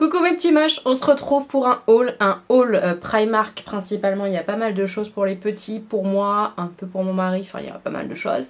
Coucou mes petits moches, on se retrouve pour un haul Primark principalement. Il y a pas mal de choses pour les petits, pour moi, un peu pour mon mari, enfin il y a pas mal de choses.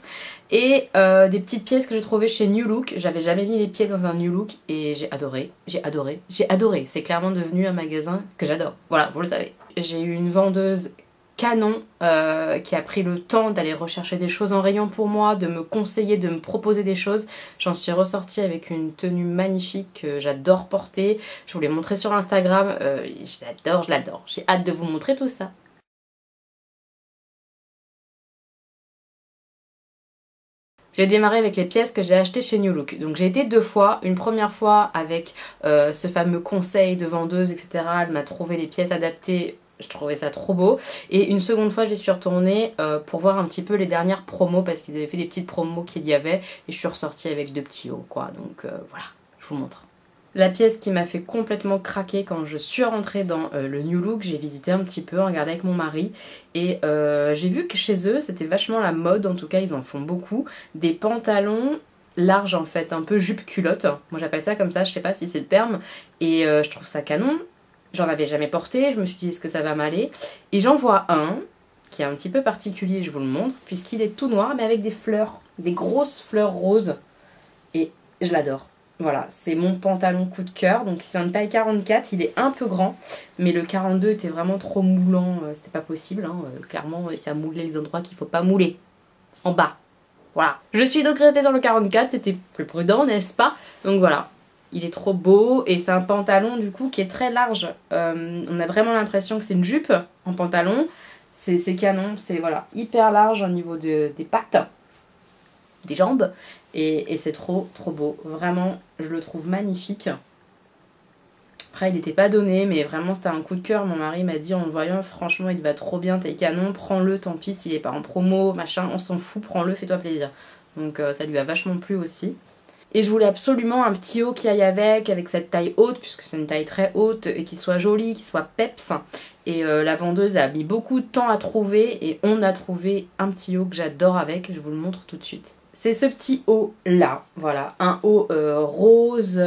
Et des petites pièces que j'ai trouvées chez New Look. J'avais jamais mis les pieds dans un New Look et j'ai adoré, j'ai adoré, j'ai adoré. C'est clairement devenu un magasin que j'adore, voilà, vous le savez. J'ai eu une vendeuse canon qui a pris le temps d'aller rechercher des choses en rayon pour moi, de me conseiller, de me proposer des choses. J'en suis ressortie avec une tenue magnifique que j'adore porter. Je vous l'ai montré sur Instagram, je l'adore. J'ai hâte de vous montrer tout ça. J'ai démarré avec les pièces que j'ai achetées chez New Look. Donc j'ai été deux fois. Une première fois avec ce fameux conseil de vendeuse, etc. Elle m'a trouvé les pièces adaptées. Je trouvais ça trop beau. Et une seconde fois, j'y suis retournée pour voir un petit peu les dernières promos parce qu'ils avaient fait des petites promos qu'il y avait. Et je suis ressortie avec deux petits hauts, quoi. Donc voilà, je vous montre. La pièce qui m'a fait complètement craquer quand je suis rentrée dans le New Look, j'ai visité un petit peu, regardé avec mon mari et j'ai vu que chez eux c'était vachement la mode, en tout cas ils en font beaucoup, des pantalons larges en fait, un peu jupe culotte, moi j'appelle ça comme ça, je sais pas si c'est le terme, et je trouve ça canon, j'en avais jamais porté, je me suis dit est-ce que ça va m'aller, et j'en vois un qui est un petit peu particulier, je vous le montre, puisqu'il est tout noir mais avec des fleurs, des grosses fleurs roses, et je l'adore. Voilà, c'est mon pantalon coup de cœur. Donc c'est un taille 44, il est un peu grand, mais le 42 était vraiment trop moulant, c'était pas possible. Hein. Clairement, ça moulait les endroits qu'il faut pas mouler. En bas. Voilà. Je suis donc restée sur le 44, c'était plus prudent, n'est-ce pas? Donc voilà. Il est trop beau et c'est un pantalon du coup qui est très large. On a vraiment l'impression que c'est une jupe en pantalon. C'est canon, c'est voilà, hyper large au niveau des pattes, des jambes. Et c'est trop beau, vraiment je le trouve magnifique. Après il n'était pas donné mais vraiment c'était un coup de cœur, mon mari m'a dit en le voyant franchement il te va trop bien, t'es canon, prends-le, tant pis s'il est pas en promo, machin, on s'en fout, prends-le, fais-toi plaisir. Donc ça lui a vachement plu aussi. Et je voulais absolument un petit haut qui aille avec cette taille haute, puisque c'est une taille très haute, et qui soit joli, qui soit peps. Et la vendeuse a mis beaucoup de temps à trouver, et on a trouvé un petit haut que j'adore avec, je vous le montre tout de suite. C'est ce petit haut là, voilà, un haut rose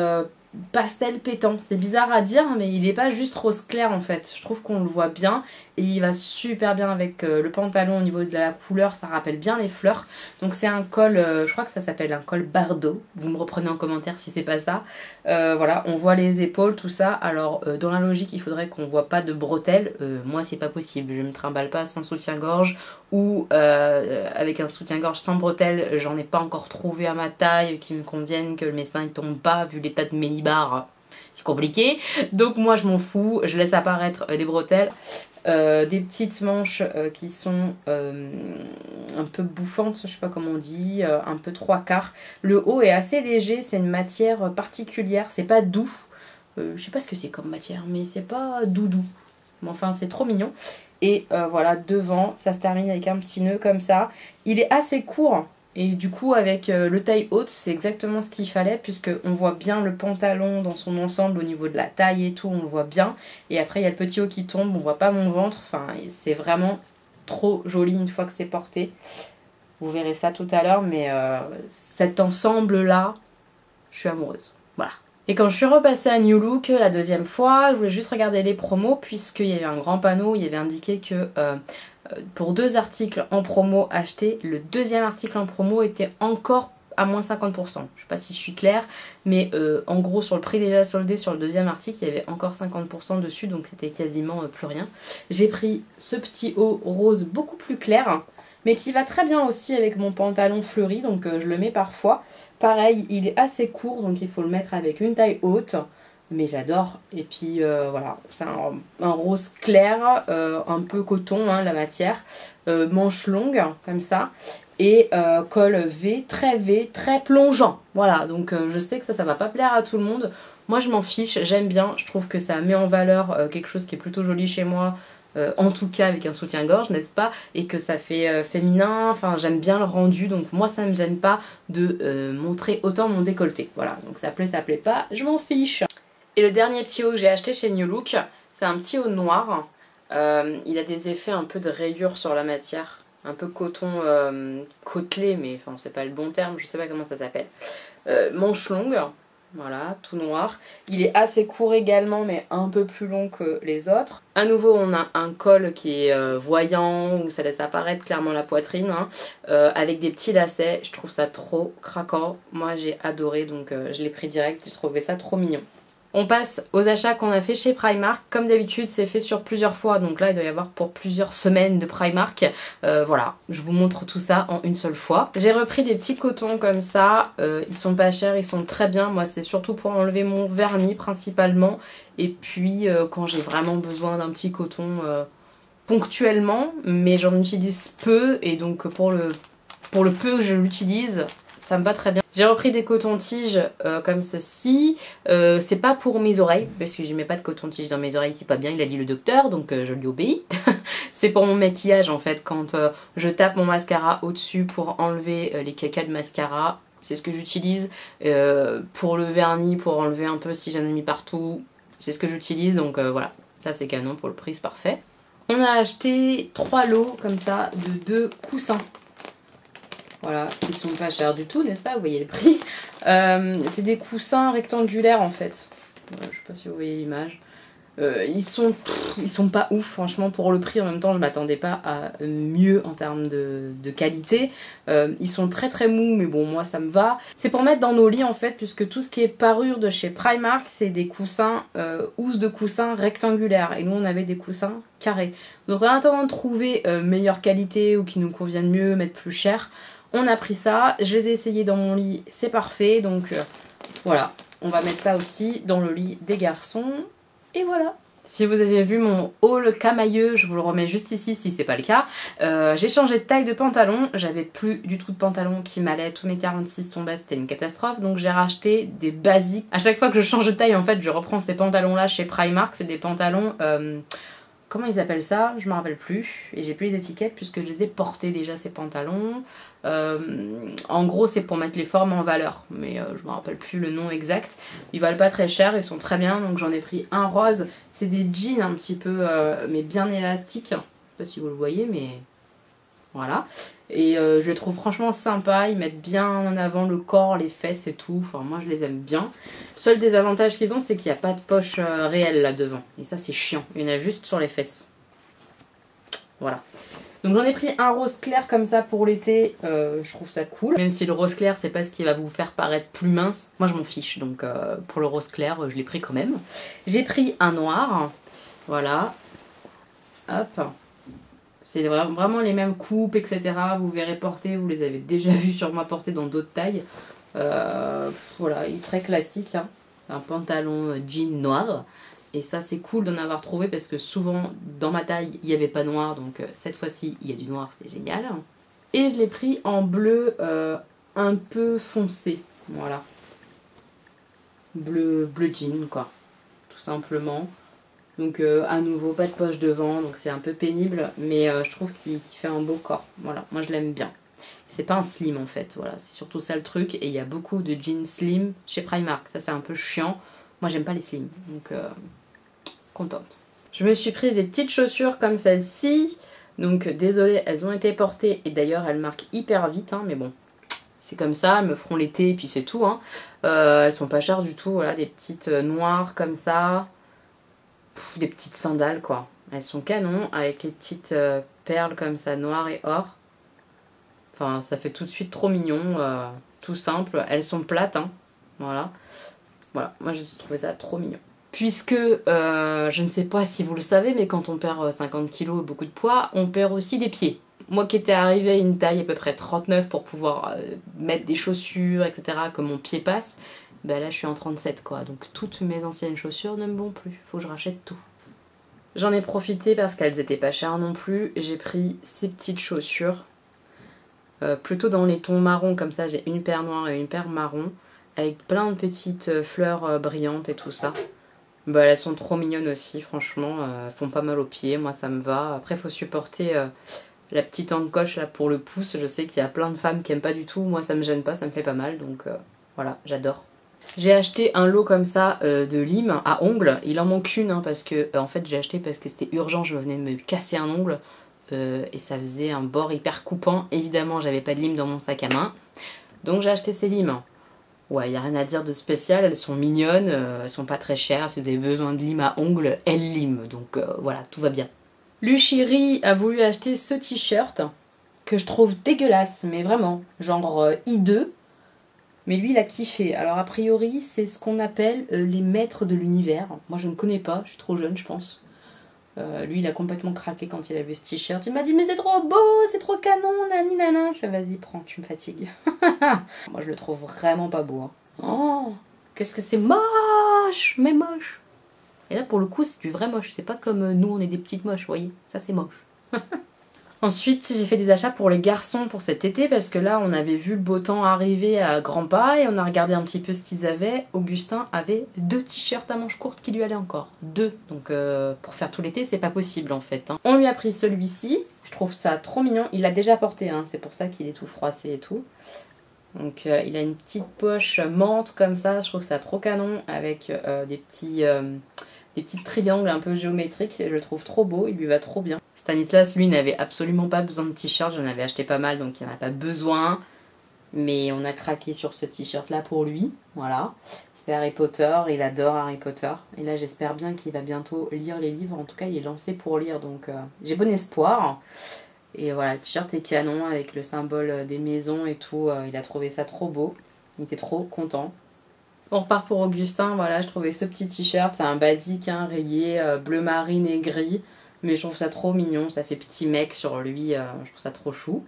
pastel pétant. C'est bizarre à dire mais il n'est pas juste rose clair en fait. Je trouve qu'on le voit bien et il va super bien avec le pantalon au niveau de la couleur, ça rappelle bien les fleurs. Donc c'est un col, je crois que ça s'appelle un col Bardot. Vous me reprenez en commentaire si c'est pas ça. Voilà, on voit les épaules, tout ça. Alors dans la logique il faudrait qu'on voit pas de bretelles. Moi c'est pas possible, je me trimballe pas sans soutien-gorge ou avec un soutien-gorge sans bretelles. J'en ai pas encore trouvé à ma taille qui me convienne, que mes seins ne tombent pas vu l'état de mes nibards. C'est compliqué, donc moi je m'en fous, je laisse apparaître les bretelles. Des petites manches qui sont un peu bouffantes, je sais pas comment on dit, un peu trois quarts. Le haut est assez léger, c'est une matière particulière, c'est pas doux. Je sais pas ce que c'est comme matière, mais c'est pas doudou. Mais enfin, c'est trop mignon. Et voilà, devant, ça se termine avec un petit nœud comme ça. Il est assez court. Et du coup avec le taille haute c'est exactement ce qu'il fallait puisque on voit bien le pantalon dans son ensemble au niveau de la taille et tout, on le voit bien. Et après il y a le petit haut qui tombe, on voit pas mon ventre, enfin c'est vraiment trop joli une fois que c'est porté. Vous verrez ça tout à l'heure mais cet ensemble là, je suis amoureuse. Voilà. Et quand je suis repassée à New Look la deuxième fois, je voulais juste regarder les promos puisqu'il y avait un grand panneau, il y avait indiqué que pour 2 articles en promo achetés, le deuxième article en promo était encore à moins 50%. Je sais pas si je suis claire, mais en gros sur le prix déjà soldé sur le deuxième article, il y avait encore 50% dessus, donc c'était quasiment plus rien. J'ai pris ce petit haut rose beaucoup plus clair, mais qui va très bien aussi avec mon pantalon fleuri, donc je le mets parfois. Pareil, il est assez court, donc il faut le mettre avec une taille haute. Mais j'adore. Et puis voilà, c'est un rose clair, un peu coton hein, la matière, manche longue comme ça, et col V, très plongeant. Voilà, donc je sais que ça va pas plaire à tout le monde. Moi je m'en fiche, j'aime bien, je trouve que ça met en valeur quelque chose qui est plutôt joli chez moi. En tout cas avec un soutien-gorge, n'est-ce pas? Et que ça fait féminin, enfin j'aime bien le rendu, donc moi ça ne me gêne pas de montrer autant mon décolleté. Voilà, donc ça plaît pas, je m'en fiche. Et le dernier petit haut que j'ai acheté chez New Look, c'est un petit haut noir. Il a des effets un peu de rayures sur la matière, un peu coton côtelé, mais enfin c'est pas le bon terme, je sais pas comment ça s'appelle. Manche longue, Voilà, tout noir. Il est assez court également, mais un peu plus long que les autres. À nouveau, on a un col qui est voyant, où ça laisse apparaître clairement la poitrine, hein, avec des petits lacets. Je trouve ça trop craquant. Moi, j'ai adoré, donc je l'ai pris direct. J'ai trouvé ça trop mignon. On passe aux achats qu'on a fait chez Primark. Comme d'habitude, c'est fait sur plusieurs fois. Donc là, il doit y avoir pour plusieurs semaines de Primark. Voilà, je vous montre tout ça en une seule fois. J'ai repris des petits cotons comme ça. Ils sont pas chers, ils sont très bien. Moi, c'est surtout pour enlever mon vernis principalement. Et puis, quand j'ai vraiment besoin d'un petit coton ponctuellement. Mais j'en utilise peu. Et donc, pour le peu que je l'utilise, ça me va très bien. J'ai repris des cotons-tiges comme ceci. C'est pas pour mes oreilles, parce que je mets pas de coton-tige dans mes oreilles, c'est pas bien, il a dit le docteur, donc je lui obéis. C'est pour mon maquillage en fait, quand je tape mon mascara au-dessus pour enlever les cacas de mascara. C'est ce que j'utilise. Pour le vernis, pour enlever un peu si j'en ai mis partout, c'est ce que j'utilise, donc voilà. Ça c'est canon, pour le prix c'est parfait. On a acheté 3 lots comme ça de 2 coussins. Voilà, ils sont pas chers du tout, n'est-ce pas? Vous voyez le prix. C'est des coussins rectangulaires en fait. Je sais pas si vous voyez l'image. Ils sont pas ouf, franchement, pour le prix. En même temps, je m'attendais pas à mieux en termes de qualité. Ils sont très très mous, mais bon, moi ça me va. C'est pour mettre dans nos lits en fait, puisque tout ce qui est parure de chez Primark, c'est des coussins, housses de coussins rectangulaires. Et nous, on avait des coussins carrés. Donc, en attendant de trouver meilleure qualité ou qui nous conviennent mieux, mettre plus cher, on a pris ça. Je les ai essayés dans mon lit, c'est parfait. Donc, voilà. On va mettre ça aussi dans le lit des garçons. Et voilà. Si vous avez vu mon haul camailleux, je vous le remets juste ici si c'est pas le cas. J'ai changé de taille de pantalon. J'avais plus du tout de pantalon qui m'allait. Tous mes 46 tombaient, c'était une catastrophe. Donc j'ai racheté des basiques. À chaque fois que je change de taille, en fait, je reprends ces pantalons là chez Primark. C'est des pantalons... comment ils appellent ça? Je me rappelle plus. Et j'ai plus les étiquettes puisque je les ai portés déjà ces pantalons. En gros c'est pour mettre les formes en valeur. Mais je me rappelle plus le nom exact. Ils valent pas très cher, ils sont très bien. Donc j'en ai pris un rose. C'est des jeans un petit peu mais bien élastiques. Je sais pas si vous le voyez mais... Voilà. Et je les trouve franchement sympas. Ils mettent bien en avant le corps, les fesses et tout. Enfin moi je les aime bien. Le seul désavantage qu'ils ont c'est qu'il n'y a pas de poche réelle là devant. Et ça c'est chiant. Il y en a juste sur les fesses. Voilà. Donc j'en ai pris un rose clair comme ça pour l'été, je trouve ça cool. Même si le rose clair c'est pas ce qui va vous faire paraître plus mince, moi je m'en fiche, donc pour le rose clair je l'ai pris quand même. J'ai pris un noir, voilà, hop, c'est vraiment les mêmes coupes etc, vous verrez porter, vous les avez déjà vus sur moi porter dans d'autres tailles. Voilà, il est très classique, hein. Un pantalon jean noir. Et ça c'est cool d'en avoir trouvé parce que souvent dans ma taille il n'y avait pas noir, donc cette fois-ci il y a du noir, c'est génial. Et je l'ai pris en bleu un peu foncé, voilà. Bleu jean quoi, tout simplement. Donc à nouveau pas de poche devant, donc c'est un peu pénible, mais je trouve qu'il fait un beau corps. Voilà, moi je l'aime bien. C'est pas un slim en fait, voilà, c'est surtout ça le truc. Et il y a beaucoup de jeans slim chez Primark, ça c'est un peu chiant. Moi j'aime pas les slims, donc... contente. Je me suis prise des petites chaussures comme celle-ci. Donc désolée, elles ont été portées et d'ailleurs elles marquent hyper vite, hein, mais bon, c'est comme ça, elles me feront l'été et puis c'est tout. Hein. Elles sont pas chères du tout, voilà, des petites noires comme ça. Des petites sandales quoi. Elles sont canon avec les petites perles comme ça, noires et or. Enfin, ça fait tout de suite trop mignon, tout simple. Elles sont plates, hein, voilà. Voilà, moi j'ai trouvé ça trop mignon. Puisque, je ne sais pas si vous le savez, mais quand on perd 50 kg et beaucoup de poids, on perd aussi des pieds. Moi qui étais arrivée à une taille à peu près 39 pour pouvoir mettre des chaussures, etc., que mon pied passe, ben là je suis en 37 quoi. Donc toutes mes anciennes chaussures ne me vont plus, faut que je rachète tout. J'en ai profité parce qu'elles étaient pas chères non plus. J'ai pris ces petites chaussures, plutôt dans les tons marron, comme ça j'ai une paire noire et une paire marron, avec plein de petites fleurs brillantes et tout ça. Bah, elles sont trop mignonnes aussi, franchement, elles font pas mal aux pieds, moi ça me va. Après faut supporter la petite encoche là pour le pouce, je sais qu'il y a plein de femmes qui aiment pas du tout, moi ça me gêne pas, ça me fait pas mal, donc voilà, j'adore. J'ai acheté un lot comme ça de limes à ongles, il en manque une hein, parce que en fait j'ai acheté parce que c'était urgent, je venais de me casser un ongle et ça faisait un bord hyper coupant, évidemment j'avais pas de limes dans mon sac à main, donc j'ai acheté ces limes. Ouais, il n'y a rien à dire de spécial, elles sont mignonnes, elles sont pas très chères. Si vous avez besoin de lime à ongles, elles liment. Donc voilà, tout va bien. Luchiri a voulu acheter ce t-shirt que je trouve dégueulasse, mais vraiment, genre hideux. Mais lui, il a kiffé. Alors a priori, c'est ce qu'on appelle les maîtres de l'univers. Moi, je ne connais pas, je suis trop jeune, je pense. Lui, il a complètement craqué quand il a vu ce t-shirt. Il m'a dit, mais c'est trop beau, c'est trop canon, nani nana. Je fais, vas-y, prends, tu me fatigues. Moi, je le trouve vraiment pas beau. Hein. Oh, qu'est-ce que c'est moche, mais moche. Et là, pour le coup, c'est du vrai moche. C'est pas comme nous, on est des petites moches, vous voyez. Ça, c'est moche. Ensuite, j'ai fait des achats pour les garçons pour cet été parce que là, on avait vu le beau temps arriver à grands pas et on a regardé un petit peu ce qu'ils avaient. Augustin avait 2 t-shirts à manches courtes qui lui allaient encore. 2. Donc pour faire tout l'été, c'est pas possible en fait. Hein. On lui a pris celui-ci. Je trouve ça trop mignon. Il l'a déjà porté, hein. C'est pour ça qu'il est tout froissé et tout. Donc il a une petite poche menthe comme ça. Je trouve ça trop canon avec des petits triangles un peu géométriques. Je le trouve trop beau. Il lui va trop bien. Stanislas, lui, n'avait absolument pas besoin de t-shirt. J'en avais acheté pas mal, donc il n'en a pas besoin. Mais on a craqué sur ce t-shirt-là pour lui. Voilà. C'est Harry Potter. Il adore Harry Potter. Et là, j'espère bien qu'il va bientôt lire les livres. En tout cas, il est lancé pour lire, donc j'ai bon espoir. Et voilà, le t-shirt est canon avec le symbole des maisons et tout. Il a trouvé ça trop beau. Il était trop content. On repart pour Augustin. Voilà, je trouvais ce petit t-shirt. C'est un basique, hein, rayé bleu marine et gris. Mais je trouve ça trop mignon, ça fait petit mec sur lui, je trouve ça trop chou.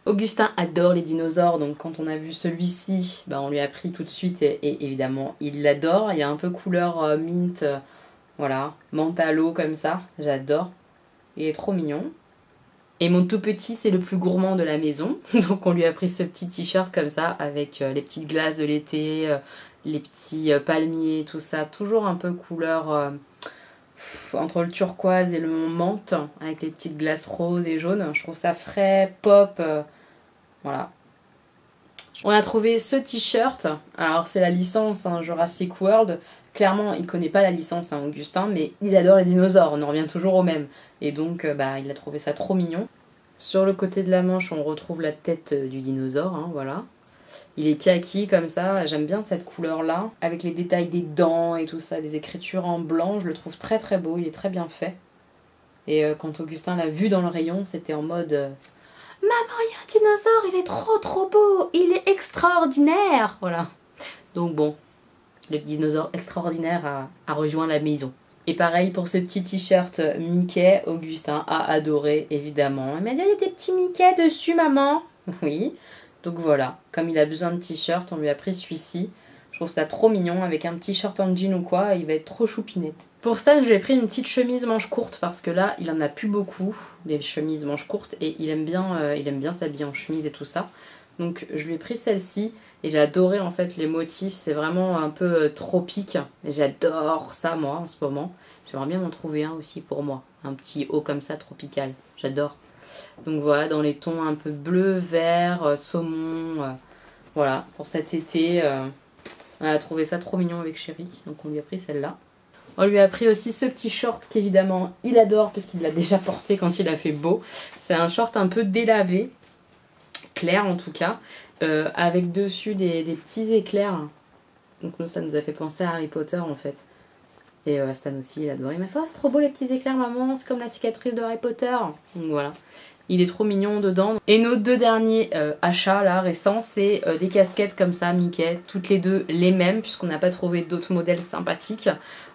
Augustin adore les dinosaures, donc quand on a vu celui-ci, bah on lui a pris tout de suite et évidemment il l'adore. Il y a un peu couleur mint, voilà, menthe à l'eau comme ça, j'adore. Il est trop mignon. Et mon tout petit, c'est le plus gourmand de la maison, donc on lui a pris ce petit t-shirt comme ça, avec les petites glaces de l'été, les petits palmiers, tout ça, toujours un peu couleur... entre le turquoise et le menthe avec les petites glaces roses et jaunes, je trouve ça frais, pop, voilà. On a trouvé ce t-shirt, alors c'est la licence hein, Jurassic World, clairement il connaît pas la licence hein, Augustin, mais il adore les dinosaures, on en revient toujours au même, et donc bah, il a trouvé ça trop mignon. Sur le côté de la manche on retrouve la tête du dinosaure, hein, voilà. Il est kaki comme ça, j'aime bien cette couleur là, avec les détails des dents et tout ça, des écritures en blanc, je le trouve très très beau, il est très bien fait. Et quand Augustin l'a vu dans le rayon, c'était en mode maman, il y a un dinosaure, il est trop trop beau, il est extraordinaire. Voilà. Donc bon, le dinosaure extraordinaire a rejoint la maison. Et pareil pour ce petit t-shirt Mickey, Augustin a adoré évidemment. Il m'a dit il y a des petits Mickey dessus maman. Oui. Donc voilà, comme il a besoin de t-shirt, on lui a pris celui-ci. Je trouve ça trop mignon, avec un petit short en jean ou quoi, il va être trop choupinette. Pour Stan, je lui ai pris une petite chemise manche courte, parce que là, il en a plus beaucoup, des chemises manches courtes, et il aime bien s'habiller en chemise et tout ça. Donc je lui ai pris celle-ci, et j'ai adoré en fait les motifs, c'est vraiment un peu tropique. Et j'adore ça moi, en ce moment. J'aimerais bien m'en trouver un aussi pour moi, un petit haut comme ça, tropical, j'adore. Donc voilà, dans les tons un peu bleu, vert, saumon, voilà, pour cet été, on a trouvé ça trop mignon avec Chéri, donc on lui a pris celle-là. On lui a pris aussi ce petit short qu'évidemment il adore parce qu'il l'a déjà porté quand il a fait beau. C'est un short un peu délavé, clair en tout cas, avec dessus des petits éclairs. Donc nous, ça nous a fait penser à Harry Potter en fait. Et Stan aussi, il adorait. Il m'a fait oh, c'est trop beau les petits éclairs maman, c'est comme la cicatrice de Harry Potter. Donc voilà. Il est trop mignon dedans. Et nos 2 derniers achats là récents, c'est des casquettes comme ça, Mickey. Toutes les 2 les mêmes, puisqu'on n'a pas trouvé d'autres modèles sympathiques.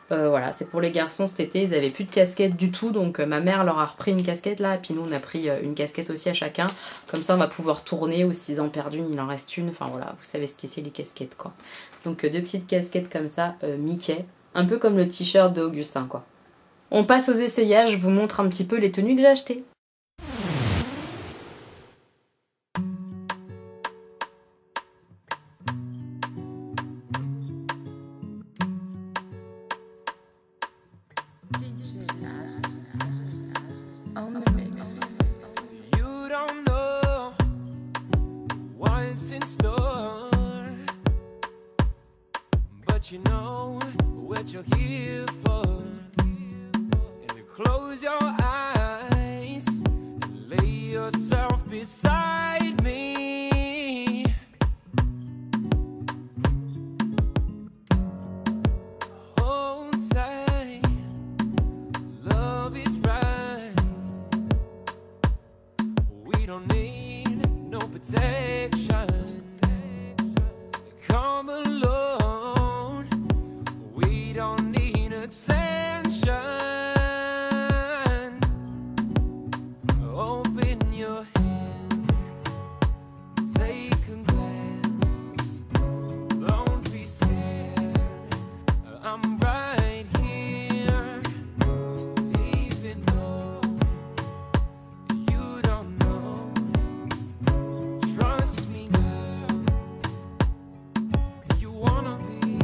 Voilà, c'est pour les garçons cet été. Ils n'avaient plus de casquettes du tout. Donc ma mère leur a repris une casquette là. Et puis nous, on a pris une casquette aussi à chacun. Comme ça, on va pouvoir tourner. Ou s'ils en perdent une, il en reste une. Enfin voilà, vous savez ce que c'est les casquettes quoi. Donc 2 petites casquettes comme ça, Mickey. Un peu comme le t-shirt d'Augustin quoi. On passe aux essayages. Je vous montre un petit peu les tenues que j'ai achetées. You know what you're here for, and you close your eyes and lay yourself beside me. attention. Open your hand, take a glance. Don't be scared, I'm right here. Even though you don't know, trust me, girl. You wanna be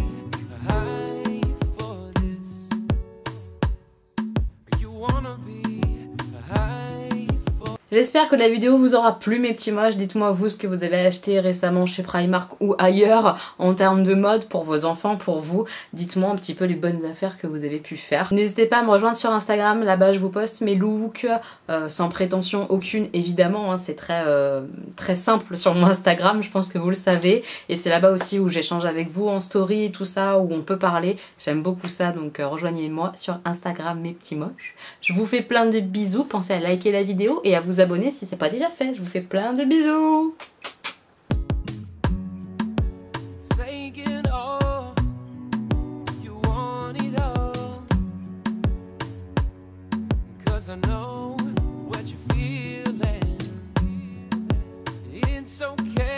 high for this. You wanna be high for. J'espère que la vidéo vous aura plu mes petits moches. Dites-moi vous ce que vous avez acheté récemment chez Primark ou ailleurs en termes de mode pour vos enfants, pour vous. Dites-moi un petit peu les bonnes affaires que vous avez pu faire. N'hésitez pas à me rejoindre sur Instagram, là-bas je vous poste mes looks sans prétention aucune évidemment. Hein. C'est très simple sur mon Instagram, je pense que vous le savez. Et c'est là-bas aussi où j'échange avec vous en story et tout ça, où on peut parler. J'aime beaucoup ça, donc rejoignez-moi sur Instagram mes petits moches. Je vous fais plein de bisous, pensez à liker la vidéo et à vous abonner si c'est pas déjà fait. Je vous fais plein de bisous. Take it all, you want it all. 'Cause I know what you're feeling. It's okay.